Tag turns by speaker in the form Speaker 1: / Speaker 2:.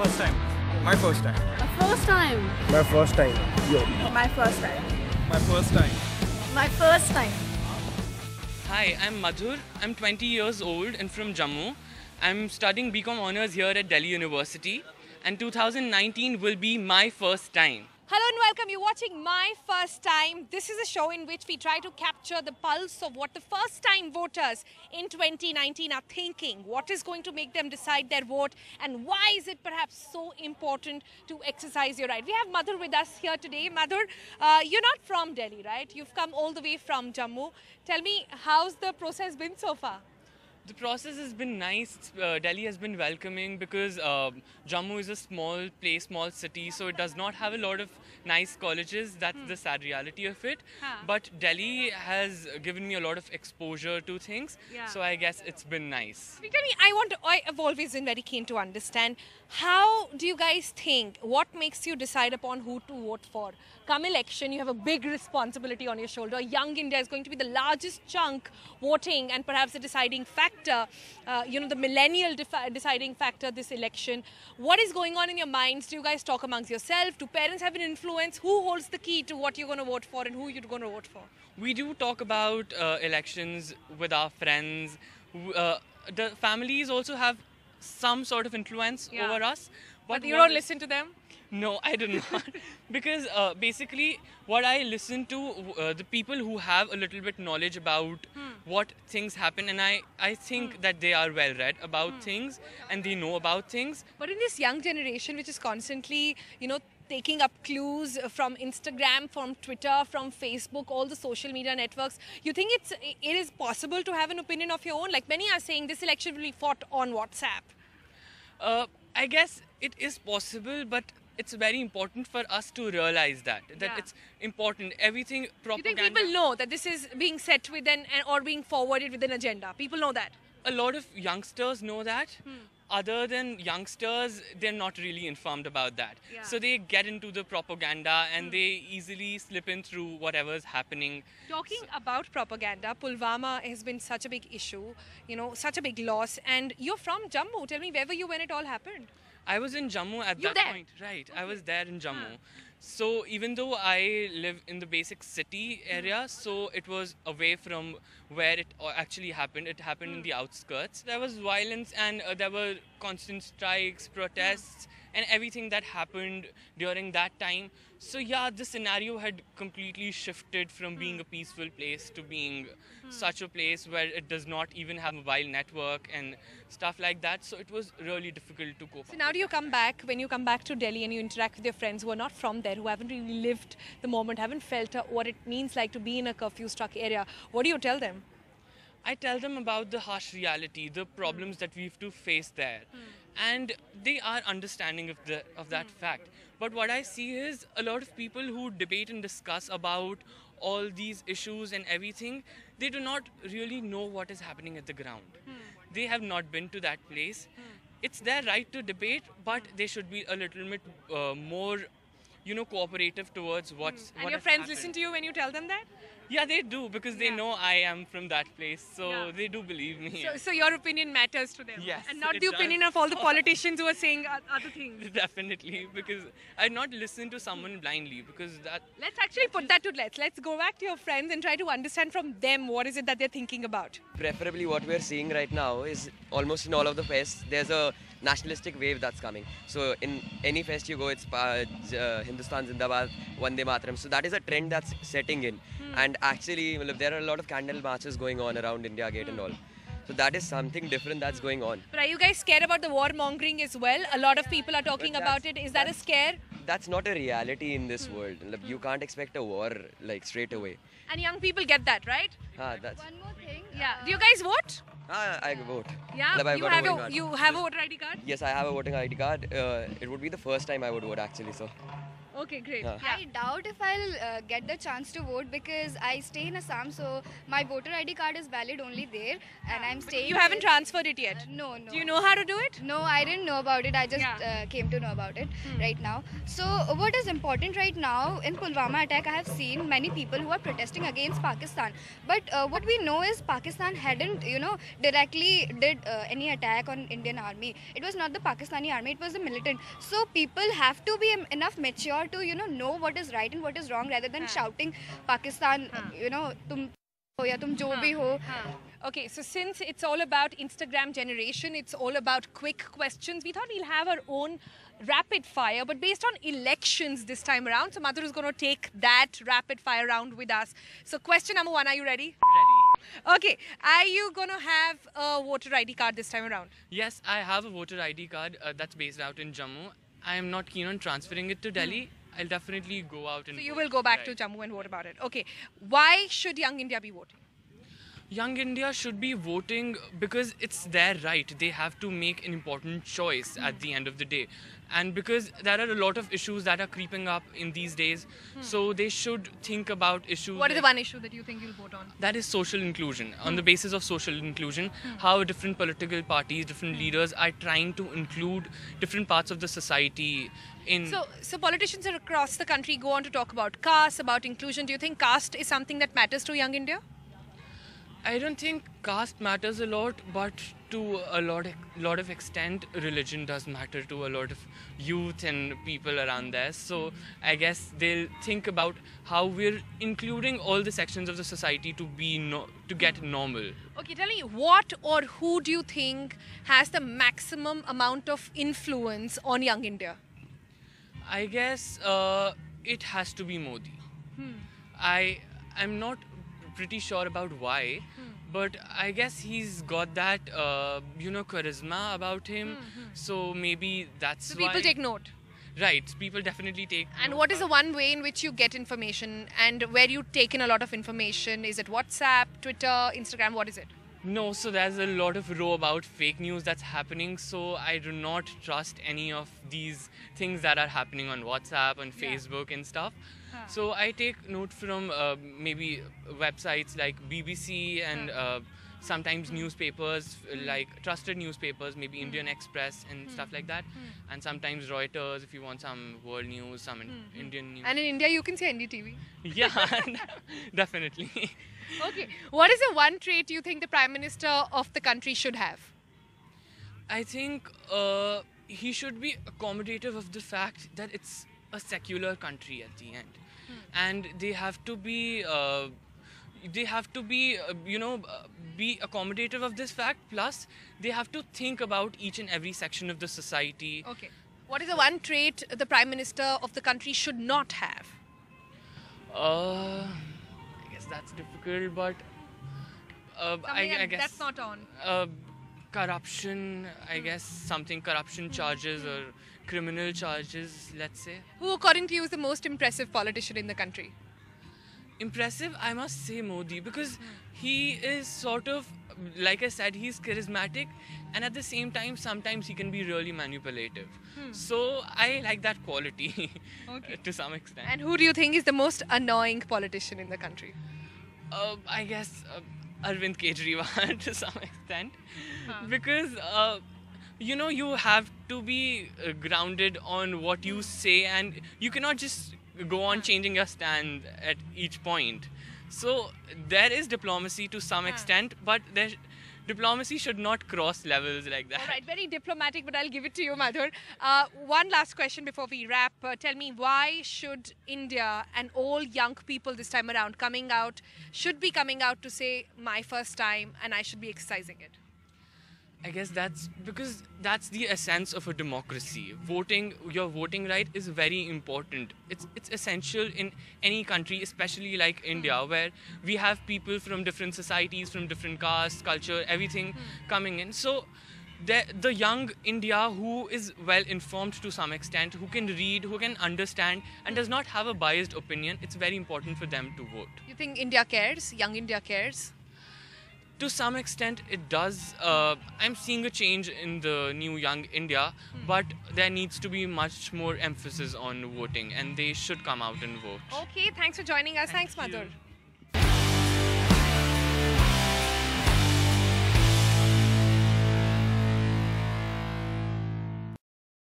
Speaker 1: First time. My first time.
Speaker 2: My first time.
Speaker 3: My first time. Yo.
Speaker 2: My first time.
Speaker 1: My first time.
Speaker 2: My first time.
Speaker 4: Hi, I'm Madhur. I'm 20 years old and from Jammu. I'm studying BCom Honours here at Delhi University, and 2019 will be my first time.
Speaker 5: Hello and welcome. You're watching My First Time. This is a show in which we try to capture the pulse of what the first time voters in 2019 are thinking. What is going to make them decide their vote, and why is it perhaps so important to exercise your right? We have Madhur with us here today. Madhur, you're not from Delhi, right? You've come all the way from Jammu. Tell me, how's the process been so far?
Speaker 4: The process has been nice. Delhi has been welcoming because Jammu is a small place, small city, so it does not have a lot of nice colleges. That's the sad reality of it. But Delhi has given me a lot of exposure to things, so I guess it's been nice.
Speaker 5: Tell me, I have always been very keen to understand, how do you guys think, what makes you decide upon who to vote for? Come election, you have a big responsibility on your shoulder. Young India is going to be the largest chunk voting and perhaps the deciding factor, the millennial deciding factor this election. What is going on in your minds? Do you guys talk amongst yourself? Do parents have an influence? Who holds the key to what you're going to vote for and who you're going to vote for?
Speaker 4: We do talk about elections with our friends. The families also have some sort of influence over us.
Speaker 5: But you don't listen to them?
Speaker 4: No, I do not. Because basically what I listen to, the people who have a little bit knowledge about what things happen, and I think that they are well read about things and they know about things.
Speaker 5: But in this young generation which is constantly, taking up clues from Instagram, from Twitter, from Facebook, all the social media networks, you think it is possible to have an opinion of your own? Like many are saying this election will be fought on WhatsApp.
Speaker 4: I guess it is possible, but it's very important for us to realize that it's important. Everything propaganda.
Speaker 5: You think people know that this is being set with or being forwarded with an agenda? People know that?
Speaker 4: A lot of youngsters know that. Other than youngsters, they're not really informed about that. So they get into the propaganda and they easily slip in through whatever's happening.
Speaker 5: Talking about propaganda, Pulwama has been such a big issue, such a big loss. And you're from Jammu. Tell me, where were you when it all happened?
Speaker 4: I was in Jammu at that point. Right, I was there in Jammu. So even though I live in the basic city area, so it was away from where it actually happened. It happened in the outskirts. There was violence and there were constant strikes, protests, and everything that happened during that time. So yeah, the scenario had completely shifted from being a peaceful place to being such a place where it does not even have a mobile network and stuff like that. So it was really difficult to cope.
Speaker 5: So now do you come back, when you come back to Delhi and you interact with your friends who are not from there, who haven't really lived the moment, haven't felt what it means like to be in a curfew-struck area, what do you tell them?
Speaker 4: I tell them about the harsh reality, the problems that we have to face there. And they are understanding of that fact. But what I see is a lot of people who debate and discuss about all these issues and everything, they do not really know what is happening at the ground. They have not been to that place. It's their right to debate, but they should be a little bit more, cooperative towards what's
Speaker 5: And your friends listen to you when you tell them that?
Speaker 4: Yeah, they do, because they know I am from that place, so they do believe me.
Speaker 5: So your opinion matters to them?
Speaker 4: Yes,
Speaker 5: and not
Speaker 4: it
Speaker 5: the
Speaker 4: does.
Speaker 5: opinion of all the politicians who are saying other things?
Speaker 4: Definitely, because I not listen to someone blindly, because that...
Speaker 5: Let's actually put that to let's go back to your friends and try to understand from them what is it that they're thinking about.
Speaker 3: Preferably what we're seeing right now is almost in all of the fests, there's a nationalistic wave that's coming. So in any fest you go, it's Hindustan Zindabad, Vande Mataram. So that is a trend that's setting in. And actually, there are a lot of candle marches going on around India Gate and all. So that is something different that's going on.
Speaker 5: But are you guys scared about the warmongering as well? A lot of people are talking about it. Is that a scare?
Speaker 3: That's not a reality in this world. You can't expect a war straight away.
Speaker 5: And young people get that, right?
Speaker 3: That's...
Speaker 5: One more thing. Yeah. Do you guys vote?
Speaker 3: I vote.
Speaker 5: Yeah. You have a voter ID card?
Speaker 3: Yes, I have a voting ID card. It would be the first time I would vote actually. So.
Speaker 5: Okay, great.
Speaker 3: Yeah.
Speaker 2: I doubt if I'll get the chance to vote because I stay in Assam, so my voter ID card is valid only there, and I'm staying.
Speaker 5: You haven't
Speaker 2: there.
Speaker 5: transferred it yet.
Speaker 2: No, no.
Speaker 5: Do you know how to do it?
Speaker 2: No, I didn't know about it. I just
Speaker 5: Yeah.
Speaker 2: came to know about it right now. So, what is important right now in Pulwama attack? I have seen many people who are protesting against Pakistan. But what we know is Pakistan hadn't, directly did any attack on Indian army. It was not the Pakistani army. It was the militant. So people have to be enough mature to, know what is right and what is wrong rather than shouting Pakistan, tum ho ya tum jo bhi ho.
Speaker 5: Okay, so since it's all about Instagram generation, it's all about quick questions, we thought we'll have our own rapid fire, but based on elections this time around. So Madhur is going to take that rapid fire round with us. So question number 1, are you ready?
Speaker 4: Ready.
Speaker 5: Okay, are you going to have a voter ID card this time around?
Speaker 4: Yes, I have a voter ID card that's based out in Jammu. I am not keen on transferring it to Delhi. I'll definitely go out and
Speaker 5: So you
Speaker 4: vote.
Speaker 5: will go back to
Speaker 4: Right.
Speaker 5: Jammu and vote about it. Okay, why should Young India be voting?
Speaker 4: Young India should be voting because it's their right. They have to make an important choice at the end of the day. And because there are a lot of issues that are creeping up in these days, so they should think about issues.
Speaker 5: What is the
Speaker 4: like-
Speaker 5: one issue that you think you'll vote on?
Speaker 4: That is social inclusion. On the basis of social inclusion, how different political parties, different leaders are trying to include different parts of the society in.
Speaker 5: So politicians across the country go on to talk about caste, about inclusion. Do you think caste is something that matters to Young India?
Speaker 4: I don't think caste matters a lot, but to a lot of extent, religion does matter to a lot of youth and people around there. So I guess they'll think about how we're including all the sections of the society to to get normal.
Speaker 5: Okay, tell me, what or who do you think has the maximum amount of influence on Young India?
Speaker 4: I guess it has to be Modi. I'm not pretty sure about why, but I guess he's got that charisma about him. So maybe that's
Speaker 5: So
Speaker 4: why.
Speaker 5: people take note.
Speaker 4: Right, people definitely take.
Speaker 5: And
Speaker 4: note
Speaker 5: what is the
Speaker 4: about-
Speaker 5: one way in which you get information and where you take in a lot of information? Is it WhatsApp, Twitter, Instagram? What is it?
Speaker 4: No, so there's a lot of row about fake news that's happening. So I do not trust any of these things that are happening on WhatsApp and Facebook and stuff. So I take note from maybe websites like BBC and sometimes newspapers like trusted newspapers, maybe Indian Express and stuff like that, and sometimes Reuters if you want some world news, some Indian news.
Speaker 5: And in India, you can say NDTV.
Speaker 4: Yeah, definitely.
Speaker 5: Okay. What is the one trait you think the Prime Minister of the country should have?
Speaker 4: I think he should be accommodative of the fact that it's a secular country at the end, and they have to be be accommodative of this fact. Plus, they have to think about each and every section of the society.
Speaker 5: Okay. What is the one trait the Prime Minister of the country should not have?
Speaker 4: I guess that's difficult, but I guess
Speaker 5: that's not on.
Speaker 4: corruption. I guess something corruption charges or criminal charges. Let's say.
Speaker 5: Who, according to you, is the most impressive politician in the country?
Speaker 4: Impressive, I must say Modi, because he is sort of, like I said, he's charismatic, and at the same time sometimes he can be really manipulative. So I like that quality to some extent.
Speaker 5: And who do you think is the most annoying politician in the country?
Speaker 4: I guess Arvind Kejriwal to some extent, because you have to be grounded on what you say, and you cannot just go on changing your stand at each point. So there is diplomacy to some extent, but diplomacy should not cross levels like that.
Speaker 5: All right, very diplomatic, but I'll give it to you, Madhur. One last question before we wrap. Tell me, why should India and all young people this time around should be coming out to say, my first time, and I should be exercising it?
Speaker 4: I guess that's because that's the essence of a democracy. Your voting right is very important. It's essential in any country, especially like India, where we have people from different societies, from different castes, culture, everything coming in. So the young India who is well informed to some extent, who can read, who can understand, and does not have a biased opinion, it's very important for them to vote.
Speaker 5: You think India cares? Young India cares?
Speaker 4: to some extent it does. I'm seeing a change in the new young India, but there needs to be much more emphasis on voting, and they should come out and vote.
Speaker 5: Okay, thanks for joining us. Thanks,
Speaker 4: Thank you.
Speaker 5: Madhur.